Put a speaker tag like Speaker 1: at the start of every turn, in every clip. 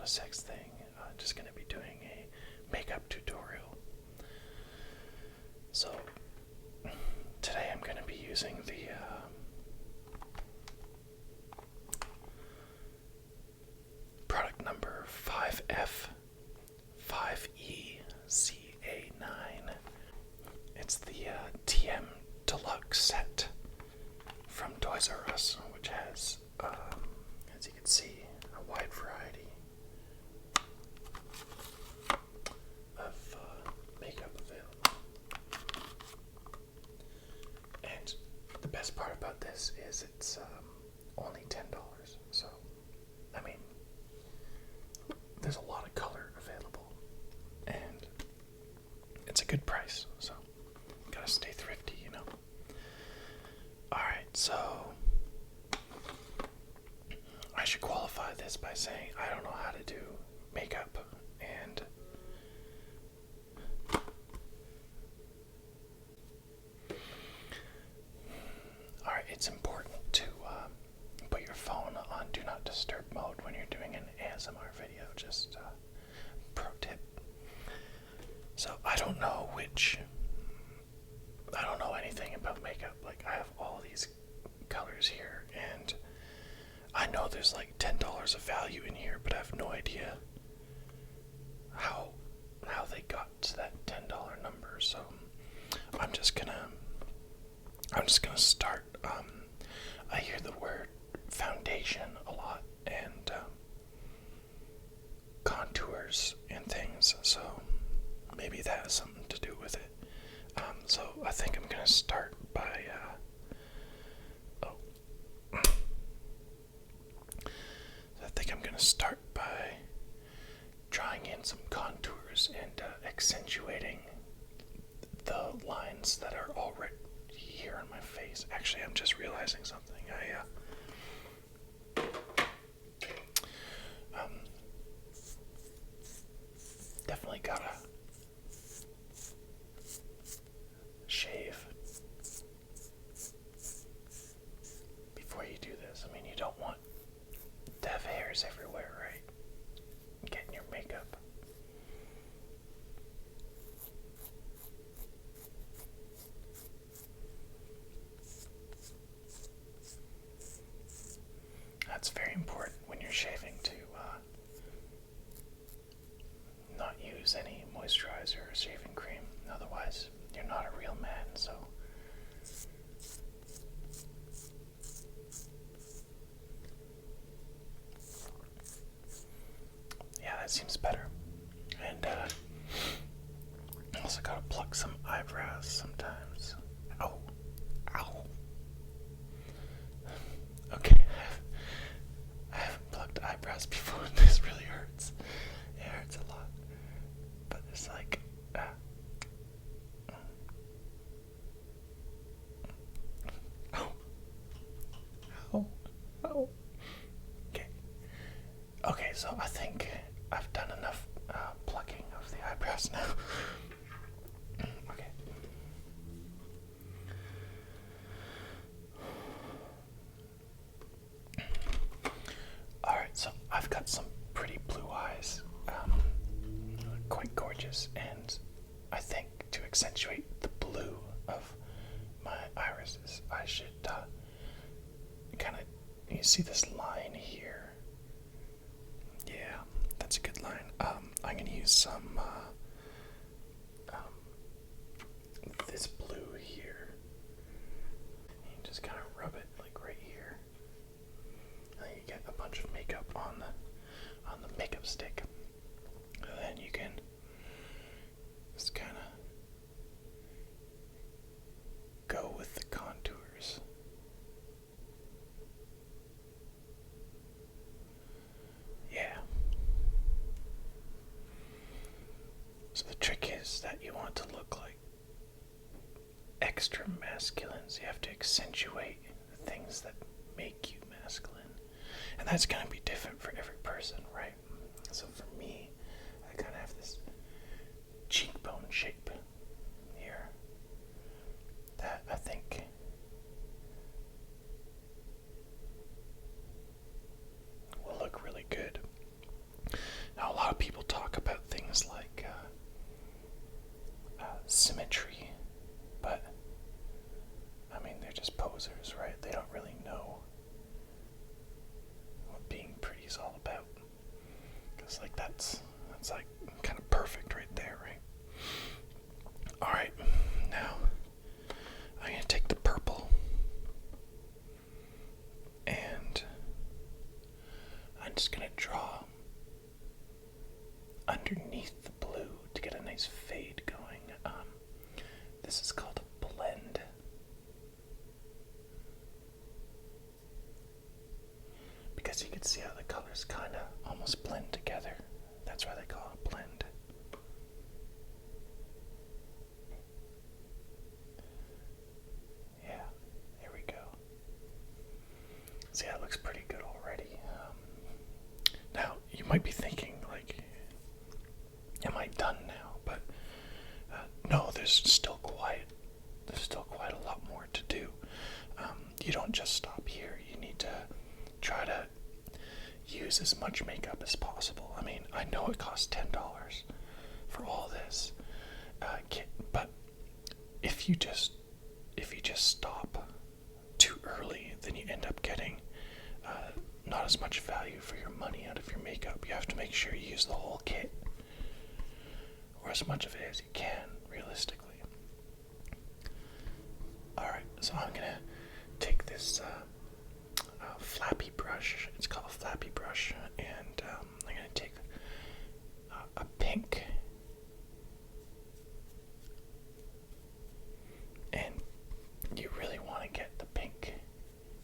Speaker 1: sex thing. I'm just going to be doing a makeup tutorial. So today I'm going to be using the product number 5F5ECA9. It's the TM Deluxe set from Toys R Us, which has, as you can see, a wide variety of makeup available. And the best part about this is it's only $10. So, I mean, there's a lot of color available, and it's a good price. So, gotta stay thrifty, you know. Alright, so I should qualify this by saying I don't know how to do makeup, and alright, it's important to put your phone on Do Not Disturb mode when you're doing an ASMR video. Just pro tip. So I don't know anything about makeup. Like, I have all these colors here, and I know there's like $10 of value in here, but I have no idea how they got to that $10 number. So I'm just gonna start. I hear the word foundation a lot, and contours and things, so maybe that has something to do with it. So I think I'm gonna start by drawing in some contours and accentuating the lines that are already here on my face. Actually, I'm just realizing something. Definitely gotta shave before you do this. I mean, you don't want to have hairs everywhere, right? Getting your makeup. That's very important when you're shaving to not use any moisturizer or shaving cream. Otherwise, you're not a real man, so. Yeah, that seems better. And also gotta pluck some eyebrows sometimes. Ow. Ow. Okay, I haven't plucked eyebrows before, and this really hurts. It hurts a lot. But it's like, oh. Okay, so I think I've done enough plucking of the eyebrows now. Okay. Alright, so I've got some pretty blue eyes, quite gorgeous, and I think to accentuate the blue of my irises, I should you see this line here? Yeah, that's a good line. I'm gonna use some this blue here. You just kind of rub it like right here, and then you get a bunch of makeup on the makeup stick. And then you can just kind of go with the contours. Yeah. So the trick is that you want to look like extra masculine, so you have to accentuate the things that make you masculine. And that's going to be different for every person, right? So for me, I kind of have this cheekbone shape here that I think will look really good. posers, right? They don't really know what being pretty is all about. Because, like, that's like kind of perfect right there, right? Alright, now I'm going to take the purple and I'm just going to draw underneath the blue to get a nice fade going. This is called a blend. Because you can see how the colors kind of almost blend together. That's why they call it a blend. Yeah, here we go. See, that looks pretty good already. Now, you might be thinking, like, am I done now? But no, there's still quite a lot more to do. You don't just stop here. You need to try to use as much makeup as possible. I mean, I know it costs $10 for all this kit, but if you just stop too early, then you end up getting not as much value for your money out of your makeup. You have to make sure you use the whole kit, or as much of it as you can, realistically. Alright, so I'm gonna take this flappy brush. It's called a flappy brush, and I'm gonna take a pink, and you really want to get the pink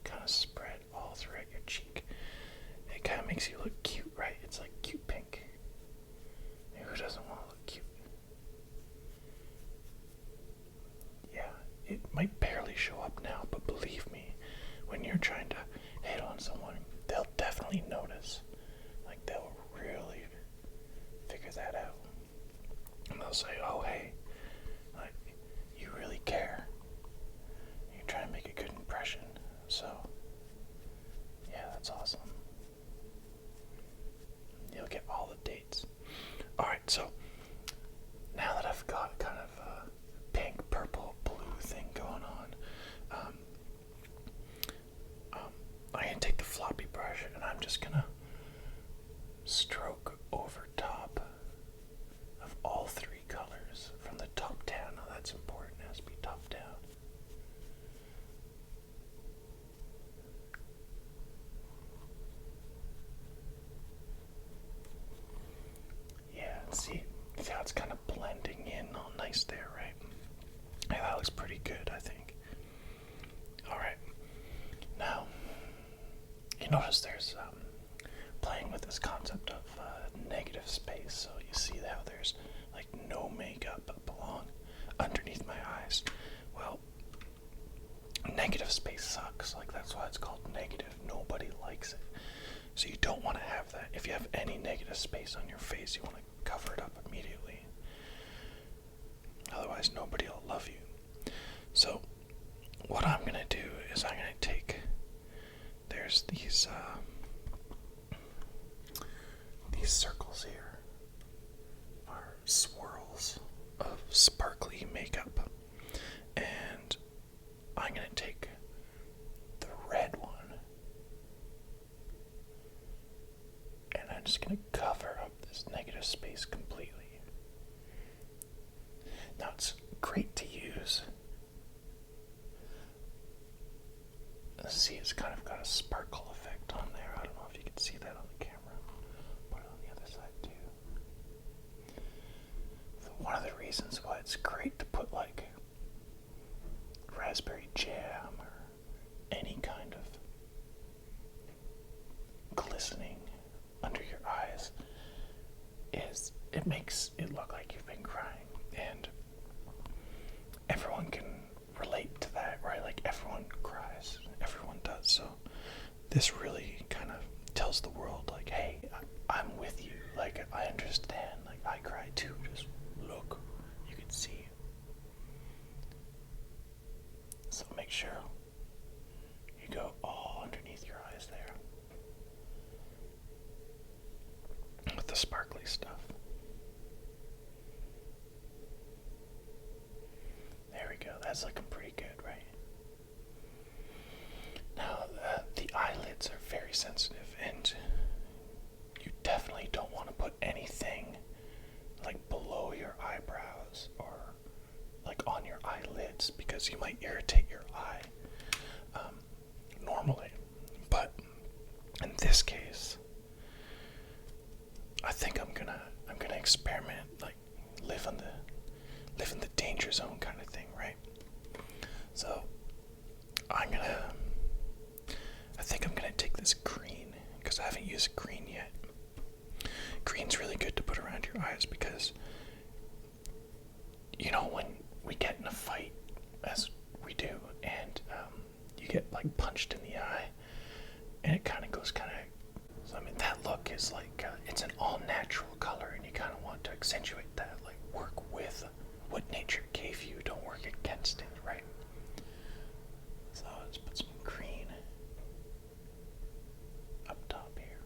Speaker 1: kind of spread all throughout your cheek. It kind of makes you look cute, right? It's like cute pink. Who doesn't want to look cute? Yeah, it might barely show up now, but believe me, when you're trying to hit on someone, they'll definitely notice. Like, they'll really figure that out. And they'll say, oh, hey, like, you really care. You try to make a good impression. So, yeah, that's awesome. You'll get all the dates. Alright, so now that I've got kind of a pink, purple, blue thing going on, I'm going to take the floppy brush and I'm just going to stroke over top of all three colors from the top down. Now that's important, it has to be top down. Yeah, see how it's kind of blending in all nice there, right? Yeah, that looks pretty good, I think. Alright, now, you notice there's playing with this concept of negative space. So you see how there's like no makeup belong underneath my eyes. Well, negative space sucks. Like, that's why it's called negative. Nobody likes it. So you don't want to have that. If you have any negative space on your face, you want to cover it up immediately. Otherwise, nobody will love you. So what I'm going to do is I'm going to take, there's these circles here are swirls of sparkly makeup, and I'm going to take the red one and I'm just going to cover up this negative space completely. Now, it's great to use. See, it's kind of got a sparkle effect on there. I don't know if you can see that on the camera. Put it on the other side too. So one of the reasons why it's great to put like raspberry jam or any kind of glistening under your eyes is it makes it look like you've been crying, and everyone can relate to that, right? Like, everyone cries, everyone does. So this really kind of tells the world, like, hey, I'm with you. Like, I understand. Like, I cry too. Just look, you can see. So make sure you go all underneath your eyes there with the sparkly stuff. There we go. That's looking pretty good, right? eyelids are very sensitive, and you definitely don't want to put anything like below your eyebrows or like on your eyelids because you might irritate your eye normally. But in this case, I think I'm gonna experiment, like live in the danger zone kind of thing, right? So I think I'm gonna take this green because I haven't used green yet. Green's really good to put around your eyes because, you know, when we get in a fight, as we do, and you get like punched in the eye, and it kind of goes so I mean, that look is like, it's an all-natural color, and you kind of want to accentuate that, like work with what nature gave you, don't work against it, right? So let's put some green up top here.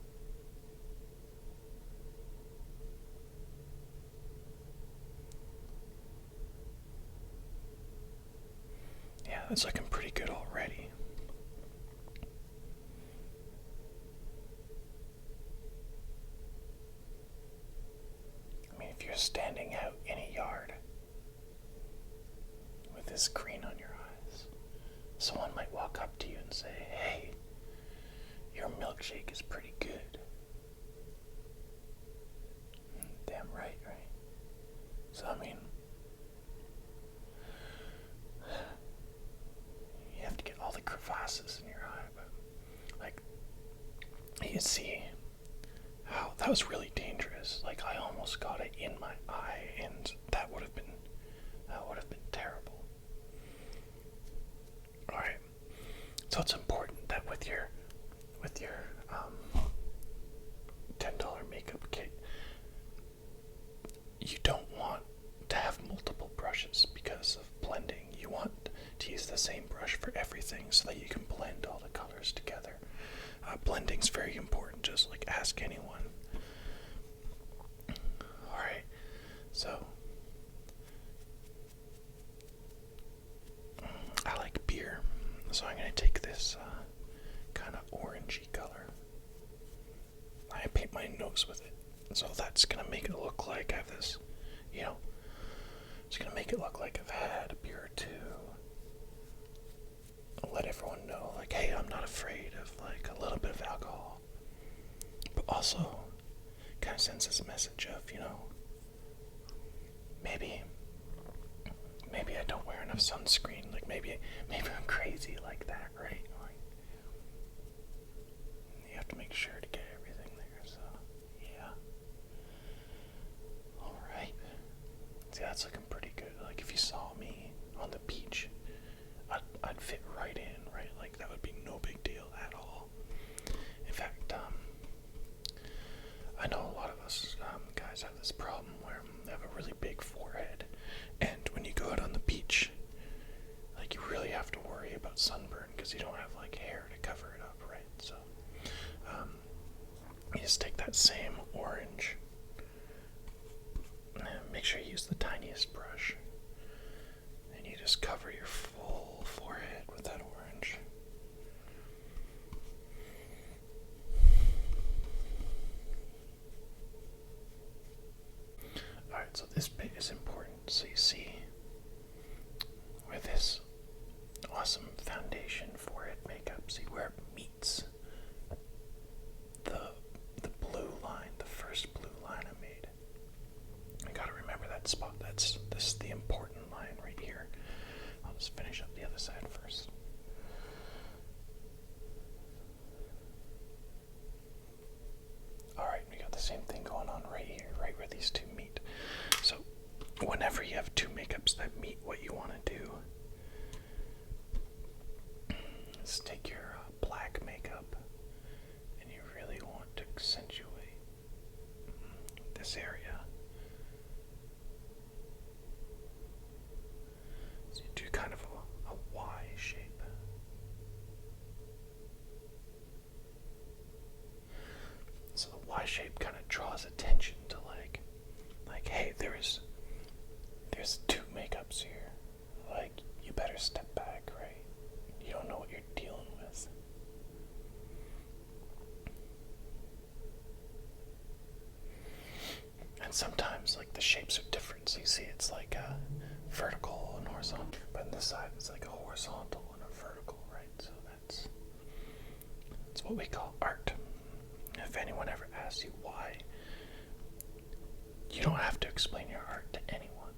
Speaker 1: Yeah, that's looking pretty good already. I mean, if you're standing out in a yard with this green on your eyes, someone might walk up to you and say, "Hey, your milkshake is pretty good." Damn right, right? So, I mean, you have to get all the crevasses in your eye, but, like, you can see how that was really dangerous. Like, I almost got it in my eye, and that would have been terrible. Alright, so it's important that with your $10 makeup kit, you don't want to have multiple brushes because of blending. You want to use the same brush for everything so that you can blend all the colors together. Blending's very important, just like ask anyone. Alright, so I like beer, so I'm going to take this kind of orangey color. I paint my nose with it, so that's going to make it look like I have this, you know, it's going to make it look like I've had a beer or two. I'll let everyone know, like, hey, I'm not afraid of, like, a little bit of alcohol. But also, kind of sends this message of, you know, maybe I don't wear enough sunscreen. Like, maybe I'm crazy like that, right? Like, you have to make sure to get everything there, so, yeah. Alright. See, that's looking pretty good. Like, if you saw me on the beach, I'd fit right in, right? Like, that would be no big deal at all. In fact, I know a lot of us guys have this problem where they have a really big forehead, and when you go out on the beach, like, you really have to worry about sunburn because you don't have, like, hair to cover it up, right? So, you just take that same orange, make sure you use the tiniest brush, and you just cover your full forehead with that orange. Alright, so this bit is important. So you see where this awesome foundation forehead makeup, see where it meets the blue line, the first blue line I made. I gotta remember that spot. This is the important line right here. I'll just finish up the other side first. Alright, we got the same thing going on right here, right where these two meet. So, whenever you have two makeups that meet what you want to do, just take your black makeup, and you really want to accentuate this area. So you do kind of a Y shape. So the Y shape kind of draws attention to like, hey, there's two makeups here. Like, you better step back, right? You don't know what you're dealing with. the shapes are different. So you see it's like a vertical and horizontal, but on this side it's like a horizontal and a vertical, right? So that's what we call art. If anyone ever asks you why, you don't have to explain your art to anyone.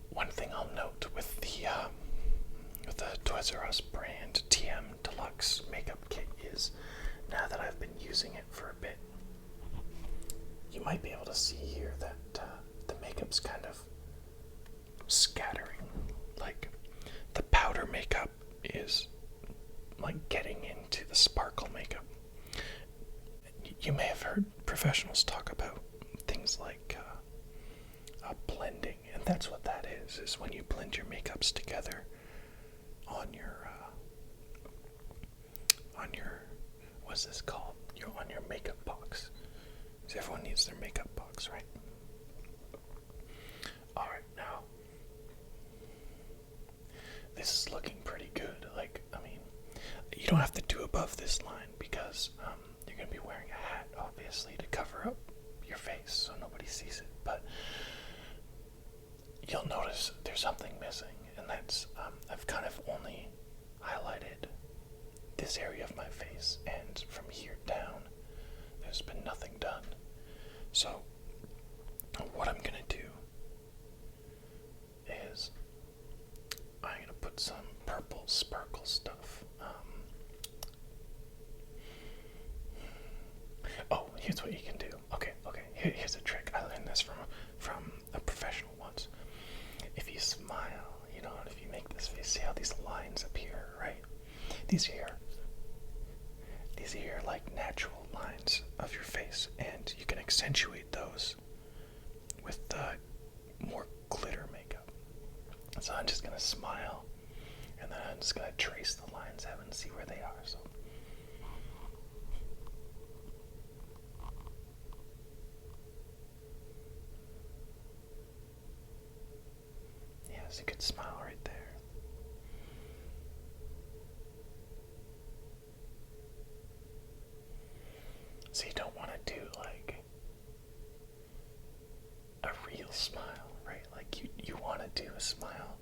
Speaker 1: One thing I'll note with the Toys R Us brand TM Deluxe makeup kit is, now that I've been using it for a bit, you might be able to see here that the makeup's kind of scattering. Like, the powder makeup is like getting into the sparkle makeup. You may have heard professionals talk about things like blending, and that's what that is when you blend your makeups together on your what's this called? On your makeup box. So everyone needs their makeup box, right? Alright, now this is looking pretty good. Like, I mean, you don't have to do above this line because you're gonna be wearing a hat, obviously, to cover up your face so nobody sees it, but you'll notice there's something missing, and that's I've kind of only highlighted this area of my face, and from here down there's been nothing done. So what I'm gonna do is I'm gonna put some purple sparkle stuff. Oh, here's what you can do. Okay. Here's a trick. I learned this from a professional once. If you smile, and if you make this face, see how these lines appear, right? These are your like natural lines of your face, and you can accentuate those with more glitter makeup. So I'm just gonna smile, and then I'm just gonna trace the lines out and see where they are. So. Yes, you could smile right there. So you don't want to do like a real smile, right? Like you want to do a smile,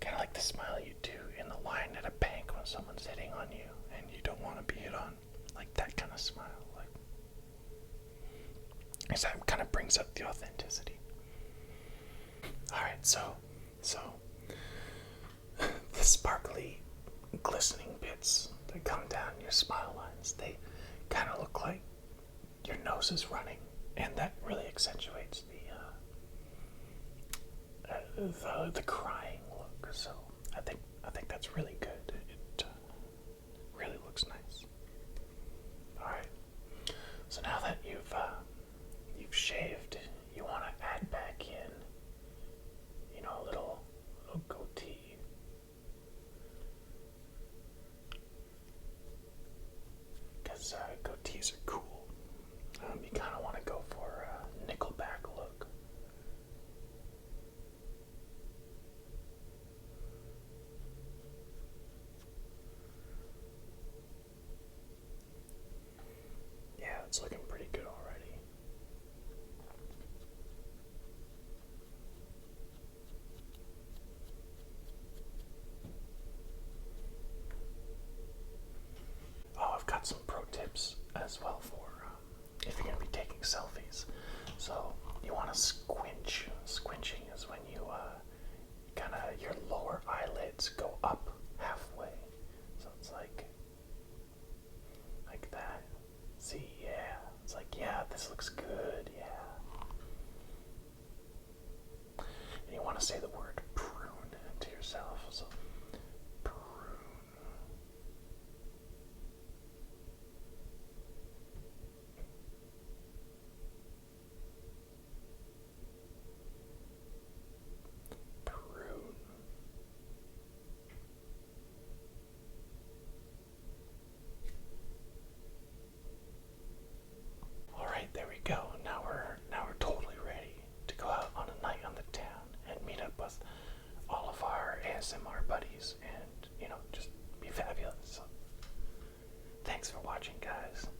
Speaker 1: kind of like the smile you do in the line at a bank when someone's hitting on you and you don't want to be hit on. Like that kind of smile. Like, because that kind of brings up the authenticity. Alright, so the sparkly, glistening bits that come down your smile lines, they kind of look like your nose is running, and that really accentuates the crying look. So I think that's really good. It really looks nice. All right. So now that you've shaved, you want to add back in, a little goatee. Because goatees are cool. You kind of want to go for a Nickelback look. Yeah, it's looking pretty good already. Oh, I've got some pro tips as well for if you're going to be taking selfies. So you want to squint